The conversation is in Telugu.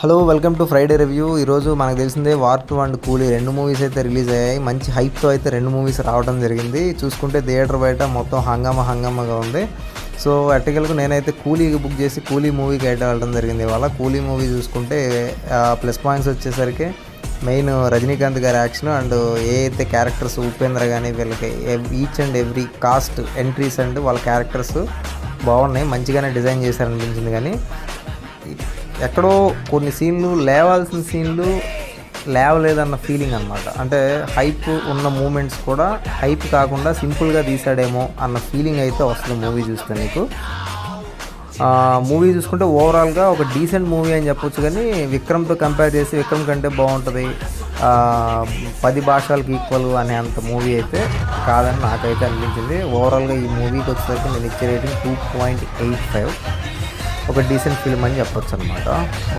Hello welcome to Friday review. ఈరోజు మనకు తెలిసిందే వార్ 2 అండ్ కూలీ 2 మూవీస్ అయితే రిలీజ్ అయ్యాయి. మంచి హైప్తో అయితే 2 మూవీస్ రావడం జరిగింది. చూసుకుంటే థియేటర్ బయట మొత్తం హంగామాగా ఉంది. సో అట్టికలకు నేనైతే కూలీకి బుక్ చేసి కూలీ మూవీకి అయితే వెళ్ళడం జరిగింది. ఇవాళ కూలీ మూవీ చూసుకుంటే ప్లస్ పాయింట్స్ వచ్చేసరికి మెయిన్ రజనీకాంత్ గారి యాక్షన్ అండ్ ఏ అయితే క్యారెక్టర్స్ ఉపేంద్ర కానీ వీళ్ళకి each and every cost entries and వాళ్ళ క్యారెక్టర్స్ బాగున్నాయి, మంచిగానే డిజైన్ చేశారనిపించింది. కానీ ఎక్కడో కొన్ని సీన్లు లేవాల్సిన సీన్లు లేవలేదన్న ఫీలింగ్ అనమాట. అంటే హైప్ ఉన్న మూమెంట్స్ కూడా హైప్ కాకుండా సింపుల్గా తీసాడేమో అన్న ఫీలింగ్ అయితే వస్తుంది మూవీ చూస్తే. నీకు మూవీ చూసుకుంటే ఓవరాల్గా ఒక డీసెంట్ మూవీ అని చెప్పొచ్చు. కానీ విక్రమ్తో కంపేర్ చేసి విక్రమ్ కంటే బాగుంటుంది, 10 భాషలకు ఈక్వల్ అనే అంత మూవీ అయితే కాదని నాకైతే అనిపించింది. ఓవరాల్గా ఈ మూవీకి వచ్చేసరికి నేను ఇచ్చే రేటింగ్ 2.85, ఒక డీసెంట్ ఫిల్మ్ అని చెప్పొచ్చు అనమాట.